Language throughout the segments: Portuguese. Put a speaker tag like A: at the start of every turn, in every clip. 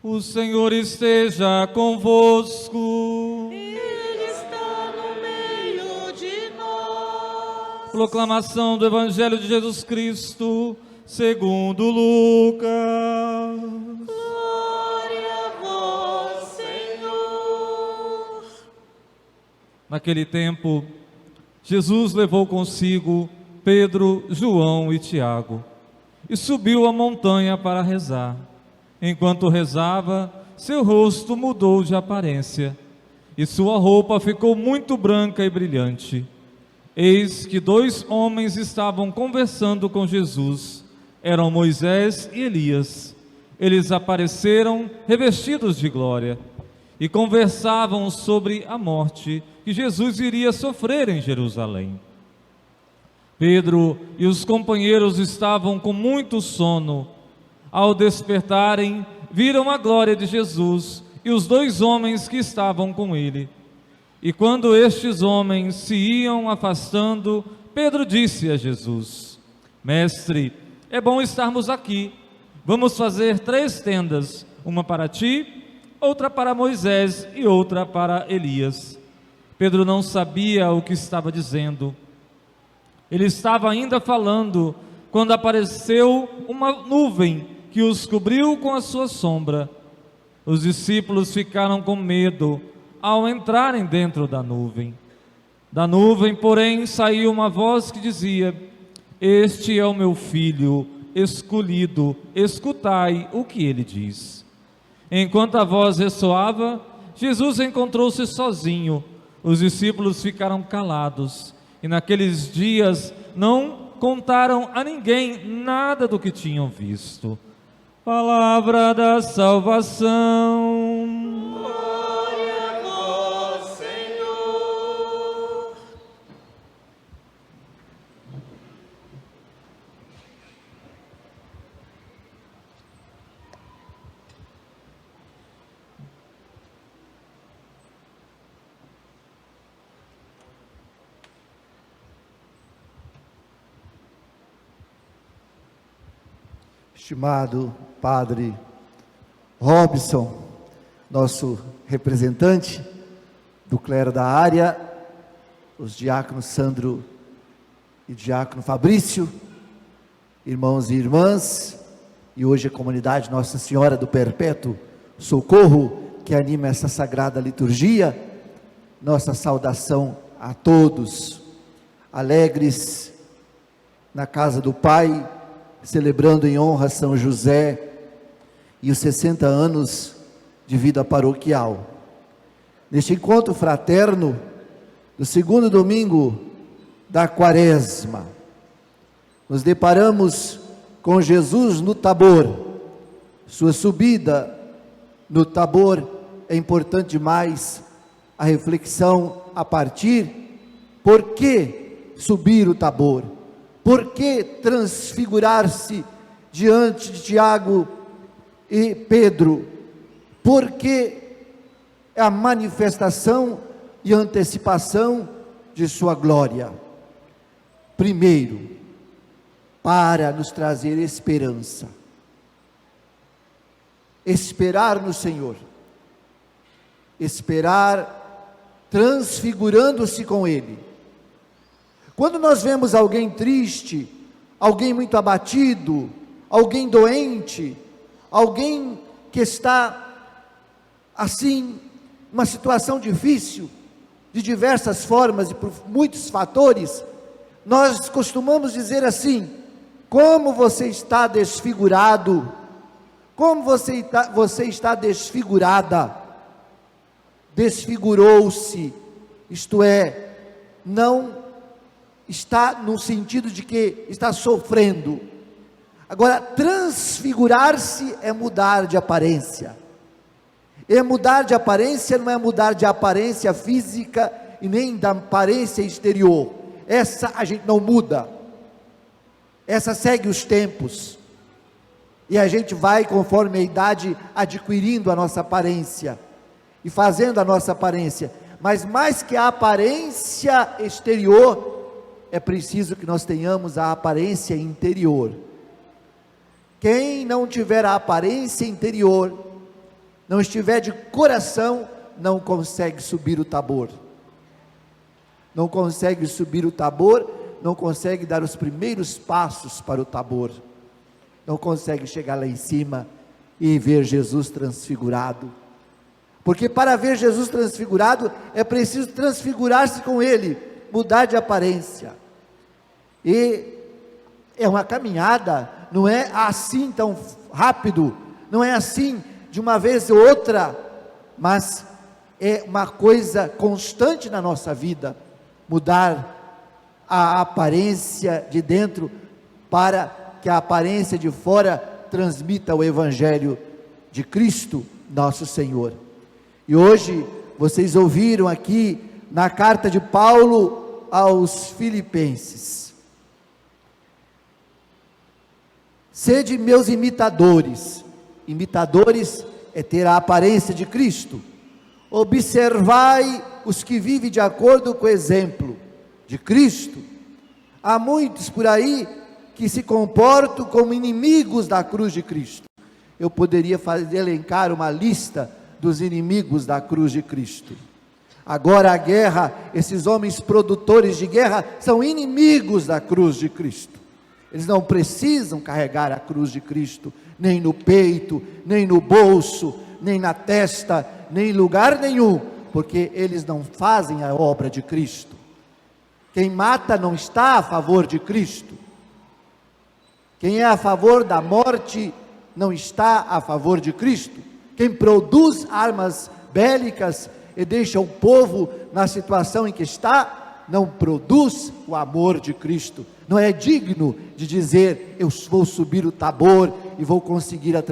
A: O Senhor esteja convosco.
B: Ele está no meio de nós.
A: Proclamação do Evangelho de Jesus Cristo, segundo Lucas.
B: Glória a vós, Senhor.
A: Naquele tempo, Jesus levou consigo Pedro, João e Tiago e subiu a montanha para rezar. Enquanto rezava, seu rosto mudou de aparência e sua roupa ficou muito branca e brilhante. Eis que 2 homens estavam conversando com Jesus. Eram Moisés e Elias. Eles apareceram revestidos de glória e conversavam sobre a morte que Jesus iria sofrer em Jerusalém. Pedro e os companheiros estavam com muito sono. Ao despertarem, viram a glória de Jesus e os 2 homens que estavam com ele. E quando estes homens se iam afastando, Pedro disse a Jesus: Mestre, é bom estarmos aqui. Vamos fazer 3 tendas, uma para ti, outra para Moisés e outra para Elias. Pedro não sabia o que estava dizendo. Ele estava ainda falando quando apareceu uma nuvem que os cobriu com a sua sombra. Os discípulos ficaram com medo ao entrarem dentro da nuvem. Da nuvem, porém, saiu uma voz que dizia: Este é o meu filho escolhido, escutai o que ele diz. Enquanto a voz ressoava, Jesus encontrou-se sozinho. Os discípulos ficaram calados e naqueles dias não contaram a ninguém nada do que tinham visto. Palavra da salvação.
B: Glória a vós, Senhor.
C: Estimado Padre Robson, nosso representante do clero da área, os diáconos Sandro e diácono Fabrício, irmãos e irmãs, e hoje a comunidade Nossa Senhora do Perpétuo Socorro, que anima essa sagrada liturgia, nossa saudação a todos, alegres na casa do Pai, celebrando em honra São José e os 60 anos de vida paroquial. Neste encontro fraterno, no segundo domingo da Quaresma, nos deparamos com Jesus no Tabor. Sua subida no Tabor é importante demais, a reflexão a partir: por que subir o Tabor? Por que transfigurar-se diante de Tiago e Pedro? Porque é a manifestação e antecipação de sua glória. Primeiro, para nos trazer esperança. Esperar no Senhor. Esperar transfigurando-se com Ele. Quando nós vemos alguém triste, alguém muito abatido, alguém doente, alguém que está assim, uma situação difícil, de diversas formas e por muitos fatores, nós costumamos dizer assim: como você está desfigurado, como você está desfigurada, desfigurou-se, isto é, não está no sentido de que está sofrendo. Agora, transfigurar-se é mudar de aparência. E mudar de aparência não é mudar de aparência física e nem da aparência exterior. Essa a gente não muda. Essa segue os tempos. E a gente vai, conforme a idade, adquirindo a nossa aparência e fazendo a nossa aparência. Mas mais que a aparência exterior, é preciso que nós tenhamos a aparência interior. Quem não tiver a aparência interior, não estiver de coração, não consegue subir o Tabor. Não consegue subir o Tabor, não consegue dar os primeiros passos para o Tabor. Não consegue chegar lá em cima e ver Jesus transfigurado. Porque para ver Jesus transfigurado, é preciso transfigurar-se com Ele, mudar de aparência. E é uma caminhada, não é assim tão rápido, não é assim de uma vez ou outra, mas é uma coisa constante na nossa vida, mudar a aparência de dentro, para que a aparência de fora transmita o Evangelho de Cristo, nosso Senhor. E hoje, vocês ouviram aqui, na carta de Paulo aos Filipenses: sede meus imitadores. Imitadores é ter a aparência de Cristo. Observai os que vivem de acordo com o exemplo de Cristo. Há muitos por aí que se comportam como inimigos da cruz de Cristo. Eu poderia elencar uma lista dos inimigos da cruz de Cristo. Agora a guerra, esses homens produtores de guerra são inimigos da cruz de Cristo. Eles não precisam carregar a cruz de Cristo, nem no peito, nem no bolso, nem na testa, nem em lugar nenhum, porque eles não fazem a obra de Cristo. Quem mata não está a favor de Cristo. Quem é a favor da morte não está a favor de Cristo. Quem produz armas bélicas e deixa o povo na situação em que está, não produz o amor de Cristo. Não é digno de dizer: eu vou subir o Tabor e vou conseguir a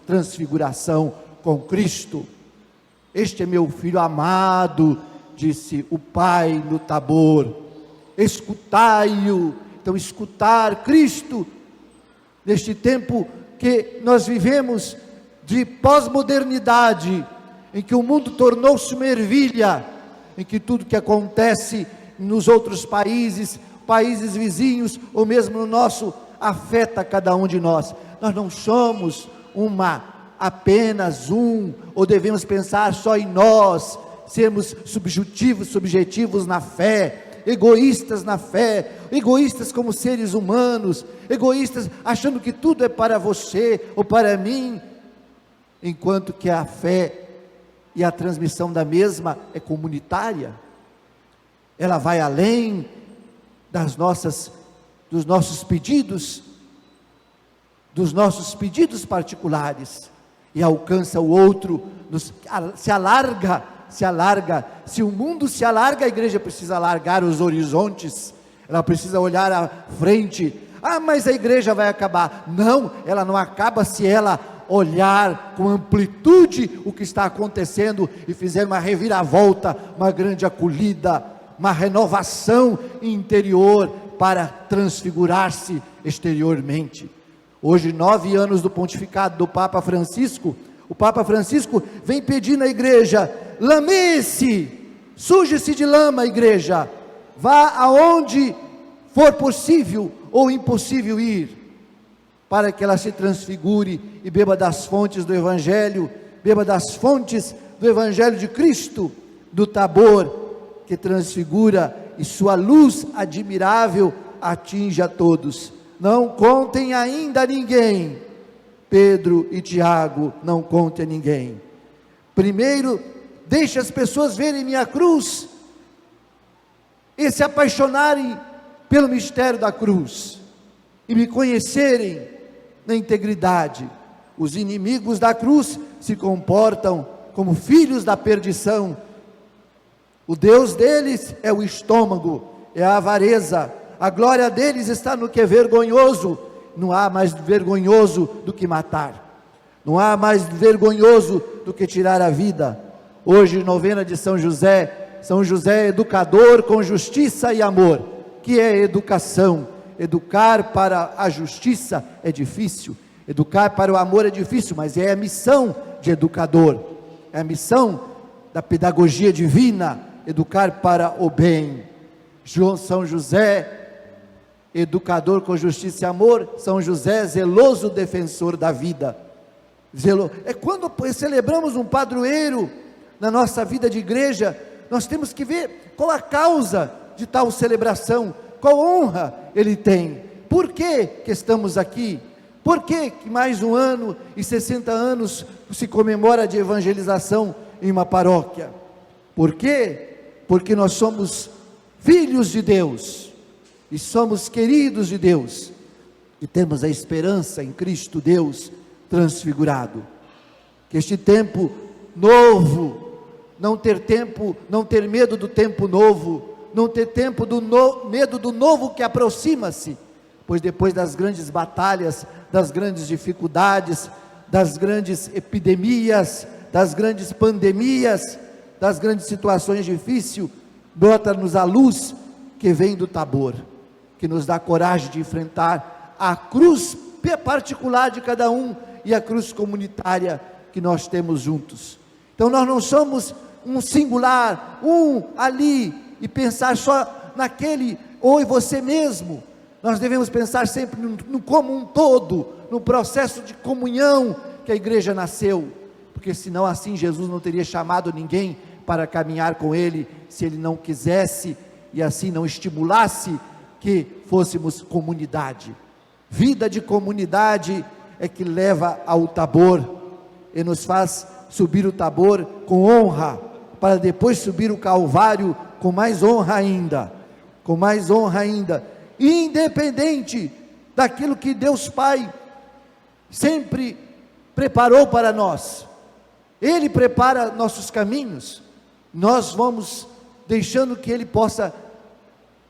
C: transfiguração com Cristo. Este é meu filho amado, disse o Pai no Tabor. Escutai-o. Então, escutar Cristo, neste tempo que nós vivemos de pós-modernidade, em que o mundo tornou-se uma ervilha, em que tudo que acontece nos outros países vizinhos, ou mesmo no nosso, afeta cada um de nós. Nós não somos apenas ou devemos pensar só em nós, sermos subjetivos na fé, egoístas na fé, egoístas como seres humanos, egoístas achando que tudo é para você ou para mim, enquanto que a fé e a transmissão da mesma é comunitária. Ela vai além dos nossos pedidos particulares, e alcança o outro, se alarga. Se o mundo se alarga, a igreja precisa alargar os horizontes, ela precisa olhar à frente. Mas a igreja vai acabar. Não, ela não acaba se ela olhar com amplitude o que está acontecendo e fizer uma reviravolta, uma grande acolhida, uma renovação interior para transfigurar-se exteriormente. Hoje, 9 anos do pontificado do Papa Francisco, o Papa Francisco vem pedir na igreja: lame-se, suje-se de lama, igreja, vá aonde for possível ou impossível ir, para que ela se transfigure e beba das fontes do Evangelho, beba das fontes do Evangelho de Cristo, do Tabor, que transfigura, e sua luz admirável atinge a todos. Não contem ainda a ninguém, Pedro e Tiago, não contem a ninguém. Primeiro, deixe as pessoas verem minha cruz e se apaixonarem pelo mistério da cruz e me conhecerem na integridade. Os inimigos da cruz se comportam como filhos da perdição. O Deus deles é o estômago, é a avareza. A glória deles está no que é vergonhoso. Não há mais vergonhoso do que matar, não há mais vergonhoso do que tirar a vida. Hoje, novena de São José é educador com justiça e amor. Que é educação? Educar para a justiça é difícil, educar para o amor é difícil, mas é a missão de educador, é a missão da pedagogia divina, educar para o bem. São José, educador com justiça e amor. São José, zeloso defensor da vida, É quando celebramos um padroeiro na nossa vida de igreja, nós temos que ver qual a causa de tal celebração, qual honra ele tem, por que estamos aqui, por que mais 1 ano e 60 anos se comemora de evangelização em uma paróquia. Por quê? Porque nós somos filhos de Deus, e somos queridos de Deus, e temos a esperança em Cristo Deus transfigurado. Que este tempo novo, não ter medo do tempo novo, não ter medo do novo que aproxima-se, pois depois das grandes batalhas, das grandes dificuldades, das grandes epidemias, das grandes pandemias, das grandes situações difíceis, brota-nos a luz que vem do Tabor, que nos dá coragem de enfrentar a cruz particular de cada um e a cruz comunitária que nós temos juntos. Então nós não somos um singular, um ali, e pensar só naquele ou em você mesmo. Nós devemos pensar sempre no como um todo, no processo de comunhão que a igreja nasceu, porque senão assim Jesus não teria chamado ninguém para caminhar com ele, se ele não quisesse e assim não estimulasse que fôssemos comunidade. Vida de comunidade é que leva ao Tabor e nos faz subir o Tabor com honra, para depois subir o Calvário com mais honra ainda, independente daquilo que Deus Pai sempre preparou para nós. Ele prepara nossos caminhos, nós vamos deixando que Ele possa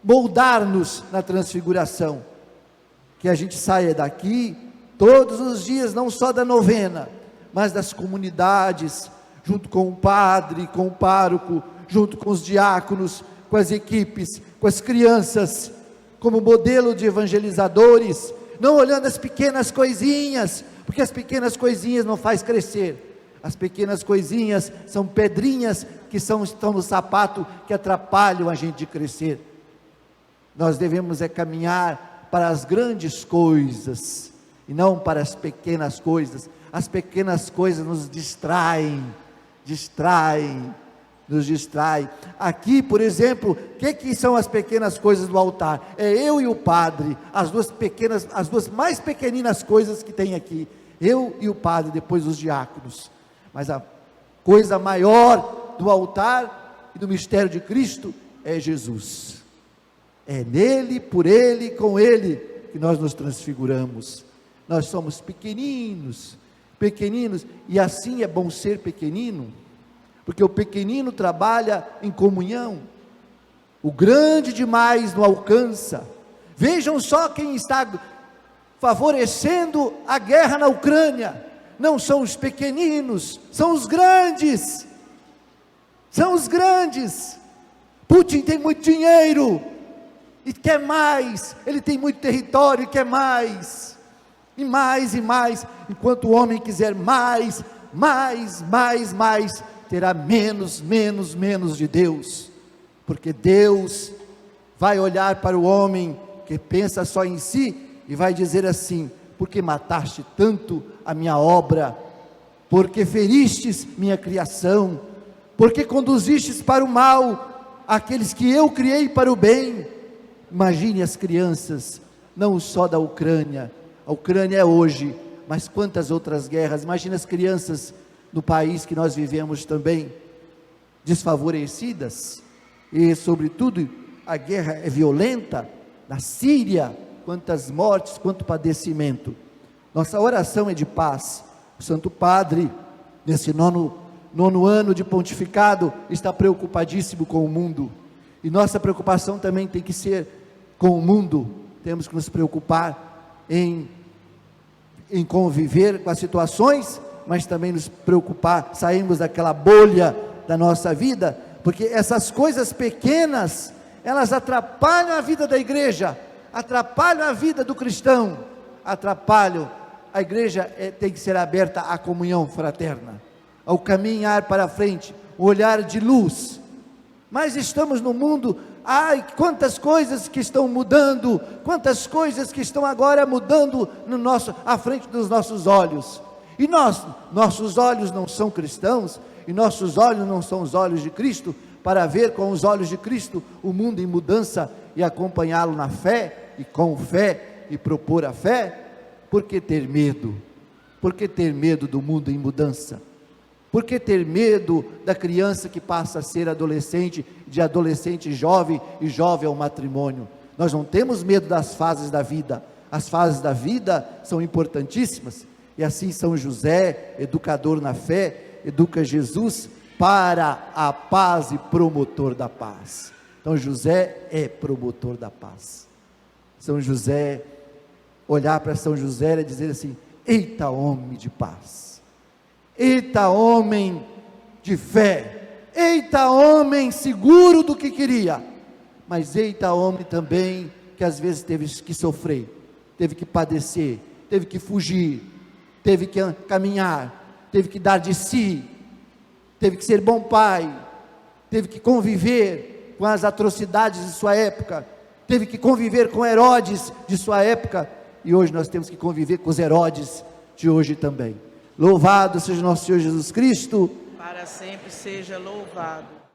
C: moldar-nos na transfiguração, que a gente saia daqui todos os dias, não só da novena, mas das comunidades, junto com o padre, com o pároco, junto com os diáconos, com as equipes, com as crianças, como modelo de evangelizadores, não olhando as pequenas coisinhas, porque as pequenas coisinhas não faz crescer, as pequenas coisinhas são pedrinhas que estão no sapato, que atrapalham a gente de crescer. Nós devemos caminhar para as grandes coisas, e não para as pequenas coisas. As pequenas coisas nos distraem, nos distrai. Aqui, por exemplo, o que são as pequenas coisas do altar? É eu e o padre, as duas mais pequeninas coisas que tem aqui, eu e o padre, depois os diáconos. Mas a coisa maior do altar e do mistério de Cristo é Jesus. É nele, por ele, com ele que nós nos transfiguramos. Nós somos pequeninos, e assim é bom ser pequenino, porque o pequenino trabalha em comunhão, o grande demais não alcança. Vejam só quem está favorecendo a guerra na Ucrânia, não são os pequeninos, são os grandes, Putin tem muito dinheiro, e quer mais, ele tem muito território e quer mais, e mais, enquanto o homem quiser mais, terá menos de Deus, porque Deus vai olhar para o homem que pensa só em si, e vai dizer assim: porque mataste tanto a minha obra, porque feristes minha criação, porque conduzistes para o mal aqueles que eu criei para o bem. Imagine as crianças, não só da Ucrânia, a Ucrânia é hoje, mas quantas outras guerras. Imagine as crianças no país que nós vivemos também, desfavorecidas, e sobretudo a guerra é violenta, na Síria, quantas mortes, quanto padecimento. Nossa oração é de paz. O Santo Padre, nesse nono ano de pontificado, está preocupadíssimo com o mundo, e nossa preocupação também tem que ser com o mundo. Temos que nos preocupar em conviver com as situações, mas também nos preocupar, sairmos daquela bolha da nossa vida, porque essas coisas pequenas, elas atrapalham a vida da igreja, atrapalham a vida do cristão, a igreja tem que ser aberta à comunhão fraterna, ao caminhar para frente, o olhar de luz. Mas estamos no mundo, quantas coisas que estão mudando, quantas coisas que estão agora mudando à frente dos nossos olhos, E nossos olhos não são cristãos, e nossos olhos não são os olhos de Cristo, para ver com os olhos de Cristo o mundo em mudança e acompanhá-lo na fé, e com fé, e propor a fé. Por que ter medo? Por que ter medo do mundo em mudança? Por que ter medo da criança que passa a ser adolescente, de adolescente jovem e jovem ao matrimônio? Nós não temos medo das fases da vida. As fases da vida são importantíssimas, e assim São José, educador na fé, educa Jesus para a paz e promotor da paz. Então José é promotor da paz. São José, olhar para São José e dizer assim: eita homem de paz, eita homem de fé, eita homem seguro do que queria, mas eita homem também que às vezes teve que sofrer, teve que padecer, teve que fugir, teve que caminhar, teve que dar de si, teve que ser bom pai, teve que conviver com as atrocidades de sua época, teve que conviver com Herodes de sua época, e hoje nós temos que conviver com os Herodes de hoje também. Louvado seja nosso Senhor Jesus Cristo.
B: Para sempre seja louvado.